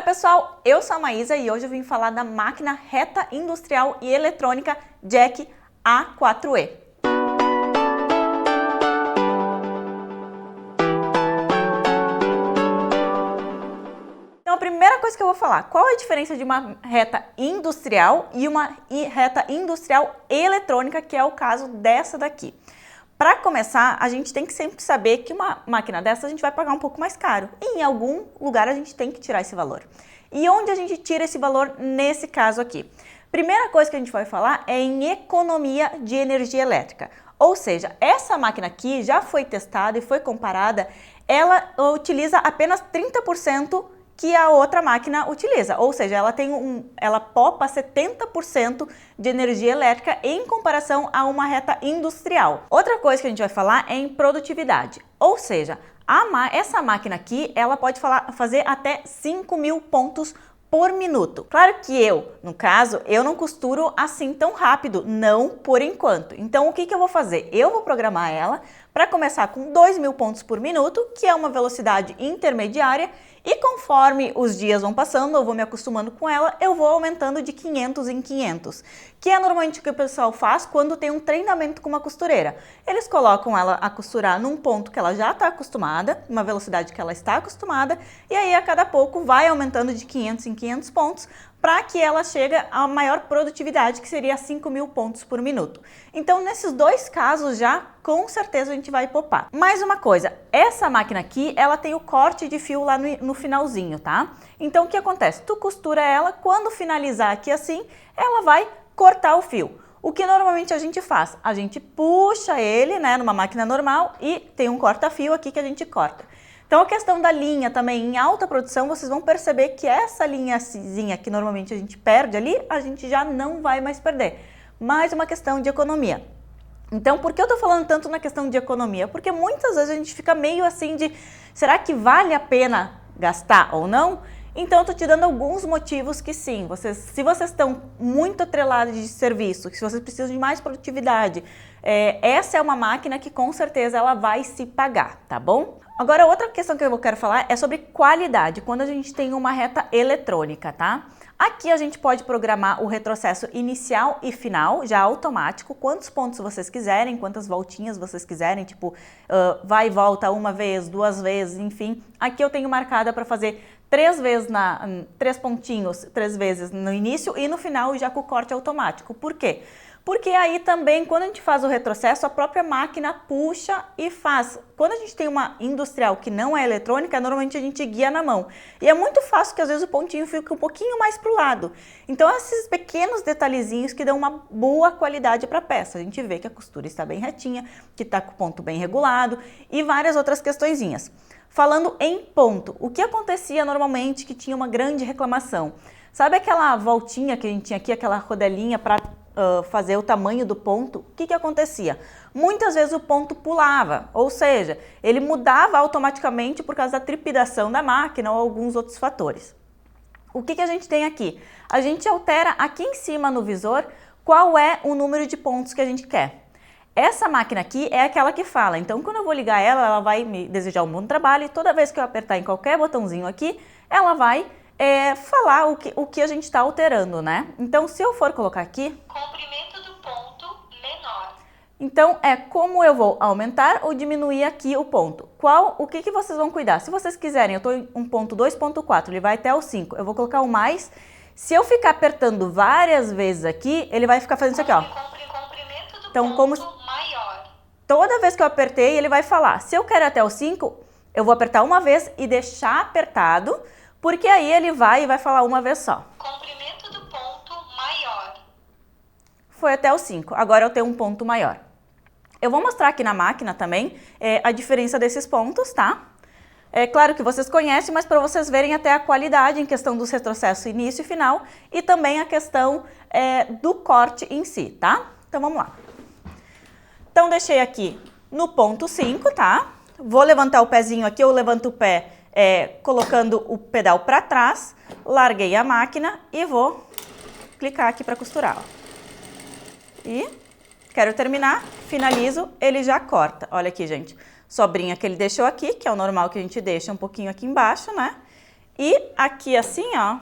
pessoal, eu sou a Maísa e hoje eu vim falar da máquina reta industrial e eletrônica Jack A4E. Então a primeira coisa que eu vou falar, qual é a diferença de uma reta industrial e uma reta industrial eletrônica, que é o caso dessa daqui? Para começar, a gente tem que sempre saber que uma máquina dessa a gente vai pagar um pouco mais caro. E em algum lugar a gente tem que tirar esse valor. E onde a gente tira esse valor nesse caso aqui? Primeira coisa que a gente vai falar é em economia de energia elétrica. Ou seja, essa máquina aqui já foi testada e foi comparada, ela utiliza apenas 30% que a outra máquina utiliza, ou seja, ela poupa 70% de energia elétrica em comparação a uma reta industrial. Outra coisa que a gente vai falar é em produtividade, ou seja, essa máquina aqui, ela pode fazer até 5.000 pontos por minuto. Claro que no caso, eu não costuro assim tão rápido, não por enquanto. Então, o que eu vou fazer? Eu vou programar ela para começar com 2.000 pontos por minuto, que é uma velocidade intermediária, e conforme os dias vão passando, eu vou me acostumando com ela, eu vou aumentando de 500 em 500, que é normalmente o que o pessoal faz quando tem um treinamento com uma costureira. Eles colocam ela a costurar num ponto que ela já está acostumada, uma velocidade que ela está acostumada, e aí a cada pouco vai aumentando de 500 em 500 pontos, para que ela chegue à maior produtividade, que seria 5.000 pontos por minuto. Então, nesses dois casos já, com certeza a gente vai poupar. Mais uma coisa, essa máquina aqui, ela tem o corte de fio lá no finalzinho, tá? Então, o que acontece? Tu costura ela, quando finalizar aqui assim, ela vai cortar o fio. O que normalmente a gente faz? A gente puxa ele, né, numa máquina normal e tem um corta-fio aqui que a gente corta. Então, a questão da linha também em alta produção, vocês vão perceber que essa linhazinha que normalmente a gente perde ali, a gente já não vai mais perder. Mais uma questão de economia. Então, por que eu tô falando tanto na questão de economia? Porque muitas vezes a gente fica meio assim de, será que vale a pena gastar ou não? Então, eu tô te dando alguns motivos que sim, se vocês estão muito atrelados de serviço, se vocês precisam de mais produtividade, essa é uma máquina que com certeza ela vai se pagar, tá bom? Agora, outra questão que eu quero falar é sobre qualidade, quando a gente tem uma reta eletrônica, tá? Aqui a gente pode programar o retrocesso inicial e final, já automático, quantos pontos vocês quiserem, quantas voltinhas vocês quiserem, tipo, vai e volta uma vez, duas vezes, enfim. Aqui eu tenho marcada para fazer 3 pontinhos, 3 vezes no início e no final já com o corte automático. Por quê? Porque aí também, quando a gente faz o retrocesso, a própria máquina puxa e faz. Quando a gente tem uma industrial que não é eletrônica, normalmente a gente guia na mão. E é muito fácil que às vezes o pontinho fica um pouquinho mais para o lado. Então, esses pequenos detalhezinhos que dão uma boa qualidade para a peça. A gente vê que a costura está bem retinha, que está com o ponto bem regulado e várias outras questõezinhas. Falando em ponto, o que acontecia normalmente que tinha uma grande reclamação? Sabe aquela voltinha que a gente tinha aqui, aquela rodelinha para fazer o tamanho do ponto? O que acontecia? Muitas vezes o ponto pulava, ou seja, ele mudava automaticamente por causa da trepidação da máquina ou alguns outros fatores. O que a gente tem aqui? A gente altera aqui em cima no visor qual é o número de pontos que a gente quer. Essa máquina aqui é aquela que fala, então quando eu vou ligar ela vai me desejar um bom trabalho e toda vez que eu apertar em qualquer botãozinho aqui, ela vai falar o que a gente está alterando, né? Então, se eu for colocar aqui... Comprimento do ponto menor. Então, como eu vou aumentar ou diminuir aqui o ponto. O que vocês vão cuidar? Se vocês quiserem, eu estou em um ponto 2.4, ele vai até o 5. Eu vou colocar o mais. Se eu ficar apertando várias vezes aqui, ele vai ficar fazendo isso aqui, ó. Comprimento do Então, ponto maior. Toda vez que eu apertei, ele vai falar. Se eu quero até o 5, eu vou apertar uma vez e deixar apertado, porque aí ele vai falar uma vez só. Comprimento do ponto maior. Foi até o 5, agora eu tenho um ponto maior. Eu vou mostrar aqui na máquina também a diferença desses pontos, tá? É claro que vocês conhecem, mas para vocês verem até a qualidade em questão dos retrocessos início e final e também a questão do corte em si, tá? Então vamos lá. Então deixei aqui no ponto 5, tá? Vou levantar o pezinho aqui, eu levanto o pé colocando o pedal para trás, larguei a máquina e vou clicar aqui para costurar. Ó. E quero terminar, finalizo, ele já corta. Olha aqui, gente, sobrinha que ele deixou aqui, que é o normal que a gente deixa um pouquinho aqui embaixo, né? E aqui assim, ó,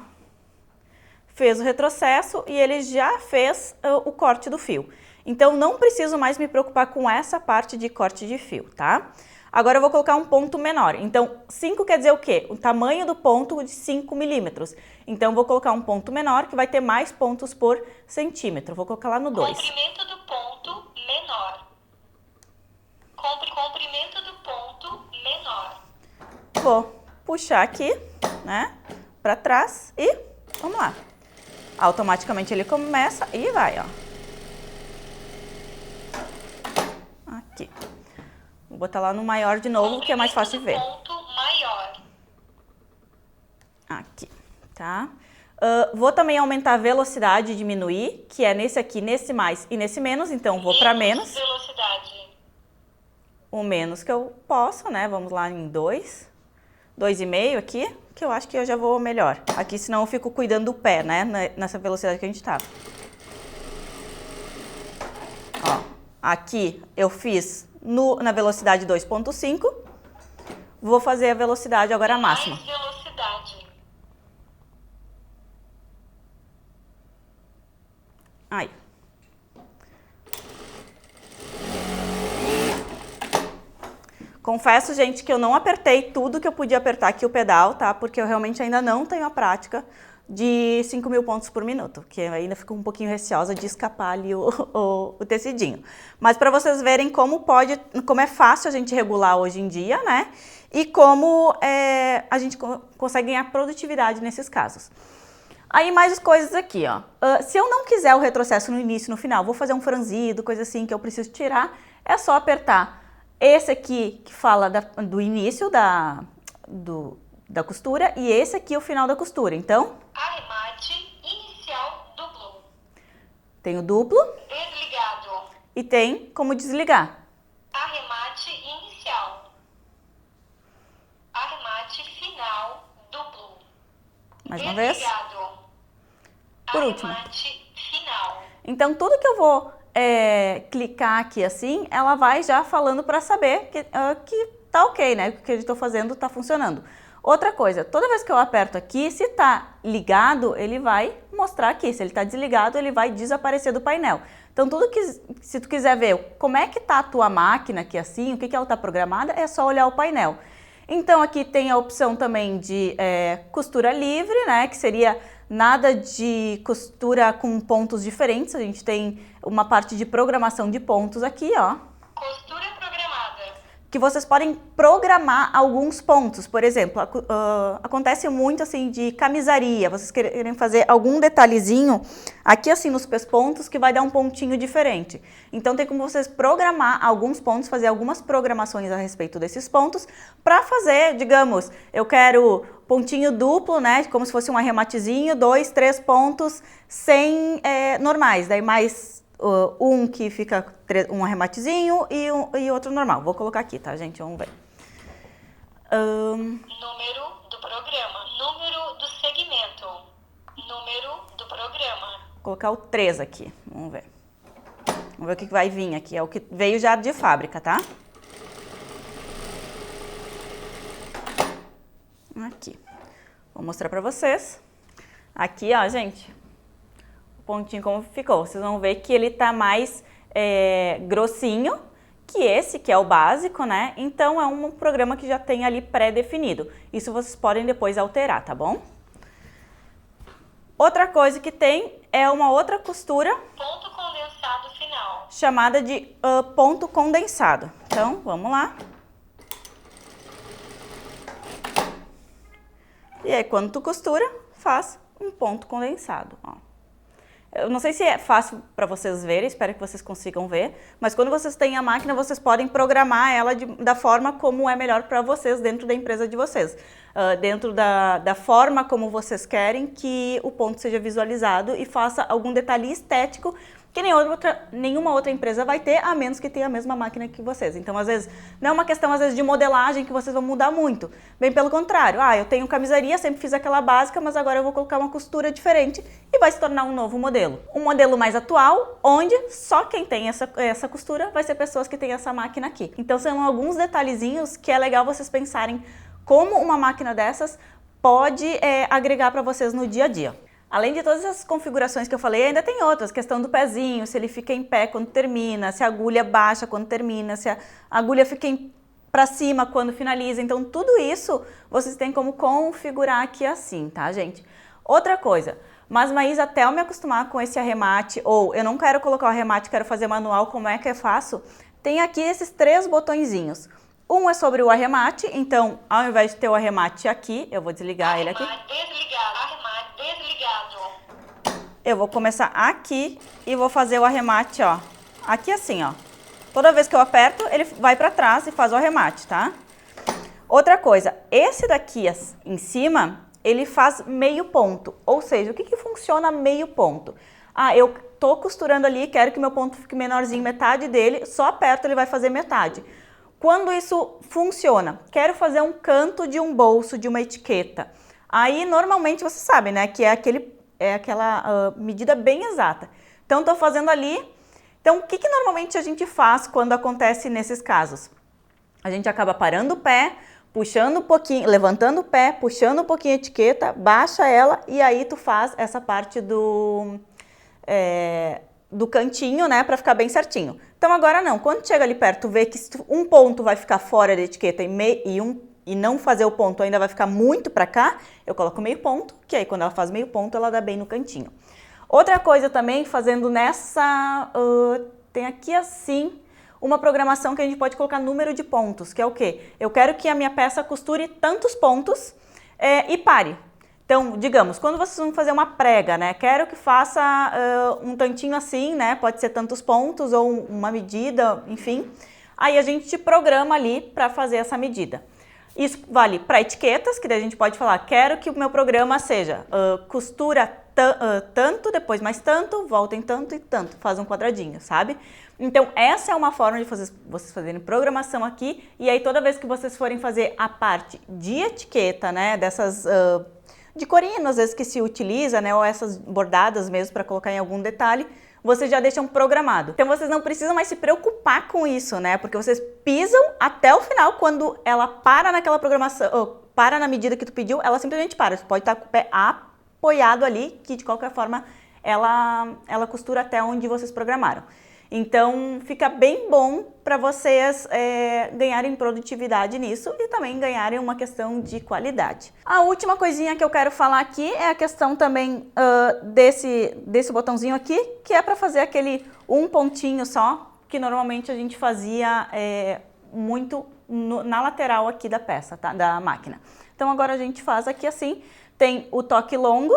fez o retrocesso e ele já fez o corte do fio. Então, não preciso mais me preocupar com essa parte de corte de fio, tá? Agora eu vou colocar um ponto menor. Então, 5 quer dizer o quê? O tamanho do ponto de 5 milímetros. Então, eu vou colocar um ponto menor que vai ter mais pontos por centímetro. Vou colocar lá no 2. Comprimento do ponto menor. Comprimento do ponto menor. Vou puxar aqui, né, pra trás e vamos lá. Automaticamente ele começa e vai, ó. Aqui. Vou botar lá no maior de novo, que é mais fácil de ver. Ponto maior. Aqui, tá? Vou também aumentar a velocidade e diminuir, que é nesse aqui, nesse mais e nesse menos. Então, vou para menos. Velocidade. O menos que eu posso, né? Vamos lá em 2. 2,5 aqui, que eu acho que eu já vou melhor. Aqui, senão eu fico cuidando do pé, né? Nessa velocidade que a gente tá. Ó, aqui eu fiz na velocidade 2,5. Vou fazer a velocidade agora máxima. Mais velocidade. Aí. Confesso, gente, que eu não apertei tudo que eu podia apertar aqui o pedal, tá? Porque eu realmente ainda não tenho a prática de 5.000 pontos por minuto, que eu ainda fico um pouquinho receosa de escapar ali o tecidinho. Mas para vocês verem como é fácil a gente regular hoje em dia, né? E como a gente consegue ganhar produtividade nesses casos. Aí mais as coisas aqui, ó. Se eu não quiser o retrocesso no início e no final, vou fazer um franzido, coisa assim que eu preciso tirar, é só apertar esse aqui que fala do início da costura e esse aqui é o final da costura. Então, arremate inicial duplo. tem o duplo. Desligado. E tem como desligar. Arremate inicial. Arremate final duplo. Mais uma vez. Desligado. Por último. Arremate final. Então, tudo que eu vou clicar aqui assim, ela vai já falando para saber que tá ok, né? Que o que eu estou fazendo tá funcionando. Outra coisa, toda vez que eu aperto aqui, se tá ligado, ele vai mostrar aqui. Se ele tá desligado, ele vai desaparecer do painel. Então, se tu quiser ver como é que tá a tua máquina aqui assim, o que ela tá programada, é só olhar o painel. Então, aqui tem a opção também de costura livre, né? Que seria nada de costura com pontos diferentes. A gente tem uma parte de programação de pontos aqui, ó. Costura programada. Que vocês podem programar alguns pontos. Por exemplo, acontece muito assim de camisaria. Vocês querem fazer algum detalhezinho aqui assim nos pespontos que vai dar um pontinho diferente. Então tem como vocês programar alguns pontos, fazer algumas programações a respeito desses pontos para fazer, digamos, eu quero pontinho duplo, né, como se fosse um arrematezinho, 2, 3 pontos sem normais, daí mais um que fica um arrematezinho e outro normal. Vou colocar aqui, tá, gente? Vamos ver. Número do programa. Número do segmento. Número do programa. Vou colocar o 3 aqui. Vamos ver. Vamos ver o que vai vir aqui. É o que veio já de fábrica, tá? Aqui. Vou mostrar pra vocês. Aqui, ó, gente. Pontinho como ficou. Vocês vão ver que ele tá mais grossinho que esse, que é o básico, né? Então, é um programa que já tem ali pré-definido. Isso vocês podem depois alterar, tá bom? Outra coisa que tem é uma outra costura. Ponto condensado final. Chamada de ponto condensado. Então, vamos lá. E aí, quando tu costura, faz um ponto condensado, ó. Eu não sei se é fácil para vocês verem, espero que vocês consigam ver, mas quando vocês têm a máquina, vocês podem programar ela da forma como é melhor para vocês dentro da empresa de vocês. Dentro da forma como vocês querem que o ponto seja visualizado e faça algum detalhe estético que nenhuma outra empresa vai ter, a menos que tenha a mesma máquina que vocês. Então, às vezes, não é uma questão, às vezes, de modelagem que vocês vão mudar muito. Bem pelo contrário. Eu tenho camisaria, sempre fiz aquela básica, mas agora eu vou colocar uma costura diferente e vai se tornar um novo modelo. Um modelo mais atual, onde só quem tem essa costura vai ser pessoas que têm essa máquina aqui. Então, são alguns detalhezinhos que é legal vocês pensarem como uma máquina dessas pode agregar para vocês no dia a dia. Além de todas essas configurações que eu falei, ainda tem outras, questão do pezinho, se ele fica em pé quando termina, se a agulha baixa quando termina, se a agulha fica para cima quando finaliza. Então tudo isso vocês têm como configurar aqui assim, tá, gente? Outra coisa, mas Maísa, até eu me acostumar com esse arremate, ou eu não quero colocar o arremate, quero fazer manual, como é que eu faço? Tem aqui esses 3 botõezinhos. Um é sobre o arremate, então ao invés de ter o arremate aqui, eu vou desligar ele aqui. Desligado, arremate desligado. Eu vou começar aqui e vou fazer o arremate, ó, aqui assim, ó. Toda vez que eu aperto, ele vai para trás e faz o arremate, tá? Outra coisa, esse daqui em cima, ele faz meio ponto, ou seja, o que funciona meio ponto? Ah, eu tô costurando ali, quero que meu ponto fique menorzinho, metade dele, só aperto, ele vai fazer metade. Quando isso funciona, quero fazer um canto de um bolso, de uma etiqueta. Aí, normalmente, você sabe, né, que é aquela medida bem exata. Então, estou fazendo ali. Então, o que normalmente a gente faz quando acontece nesses casos? A gente acaba parando o pé, puxando um pouquinho, levantando o pé, puxando um pouquinho a etiqueta, baixa ela e aí tu faz essa parte do cantinho, né, para ficar bem certinho. Então agora não, quando chega ali perto, tu vê que um ponto vai ficar fora da etiqueta e não fazer o ponto ainda vai ficar muito para cá, eu coloco meio ponto, que aí quando ela faz meio ponto, ela dá bem no cantinho. Outra coisa também, fazendo tem aqui assim, uma programação que a gente pode colocar número de pontos, que é o quê? Eu quero que a minha peça costure tantos pontos e pare. Então, digamos, quando vocês vão fazer uma prega, né? Quero que faça um tantinho assim, né? Pode ser tantos pontos ou uma medida, enfim. Aí a gente programa ali para fazer essa medida. Isso vale para etiquetas, que daí a gente pode falar, quero que o meu programa seja costura tanto, depois mais tanto, volta em tanto e tanto, faz um quadradinho, sabe? Então, essa é uma forma de vocês fazerem programação aqui, e aí toda vez que vocês forem fazer a parte de etiqueta, né, dessas de corino, às vezes que se utiliza, né, ou essas bordadas mesmo para colocar em algum detalhe, vocês já deixam programado. Então vocês não precisam mais se preocupar com isso, né? Porque vocês pisam até o final, quando ela para naquela programação, para na medida que tu pediu, ela simplesmente para. Você pode estar com o pé apoiado ali, que de qualquer forma ela costura até onde vocês programaram. Então fica bem bom para vocês ganharem produtividade nisso e também ganharem uma questão de qualidade. A última coisinha que eu quero falar aqui é a questão também desse botãozinho aqui, que é para fazer aquele um pontinho só, que normalmente a gente fazia muito na lateral aqui da peça, tá? Da máquina. Então agora a gente faz aqui assim, tem o toque longo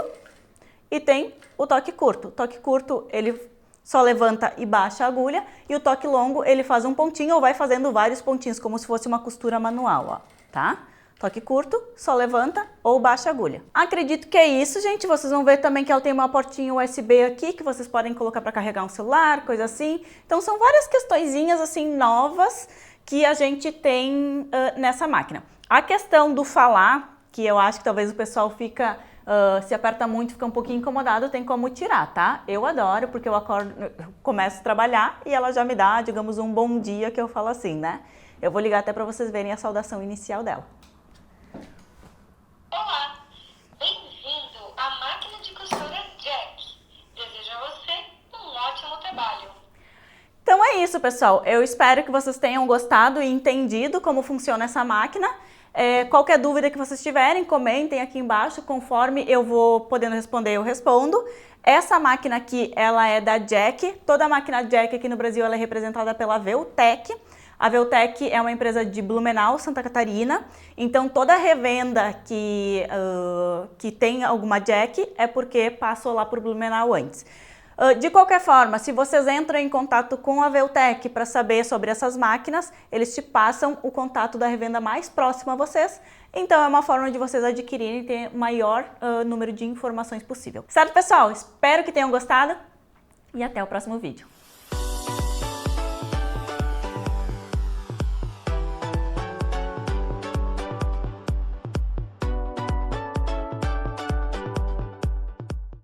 e tem o toque curto. O toque curto, ele só levanta e baixa a agulha, e o toque longo ele faz um pontinho ou vai fazendo vários pontinhos, como se fosse uma costura manual, ó, tá? Toque curto, só levanta ou baixa a agulha. Acredito que é isso, gente. Vocês vão ver também que ela tem uma portinha USB aqui, que vocês podem colocar para carregar um celular, coisa assim. Então são várias questõezinhas assim novas que a gente tem nessa máquina. A questão do falar, que eu acho que talvez o pessoal fica... se aperta muito, fica um pouquinho incomodado, tem como tirar, tá? Eu adoro, porque eu começo a trabalhar e ela já me dá, digamos, um bom dia, que eu falo assim, né? Eu vou ligar até para vocês verem a saudação inicial dela. Olá, bem-vindo à máquina de costura Jack. Desejo a você um ótimo trabalho. Então é isso, pessoal. Eu espero que vocês tenham gostado e entendido como funciona essa máquina. Qualquer dúvida que vocês tiverem, comentem aqui embaixo, conforme eu vou podendo responder, eu respondo. Essa máquina aqui, ela é da Jack. Toda máquina Jack aqui no Brasil, ela é representada pela Veltec. A Veltec é uma empresa de Blumenau, Santa Catarina. Então, toda revenda que tem alguma Jack é porque passou lá por Blumenau antes. De qualquer forma, se vocês entram em contato com a Veltec para saber sobre essas máquinas, eles te passam o contato da revenda mais próxima a vocês. Então é uma forma de vocês adquirirem e ter o maior número de informações possível. Certo, pessoal? Espero que tenham gostado e até o próximo vídeo.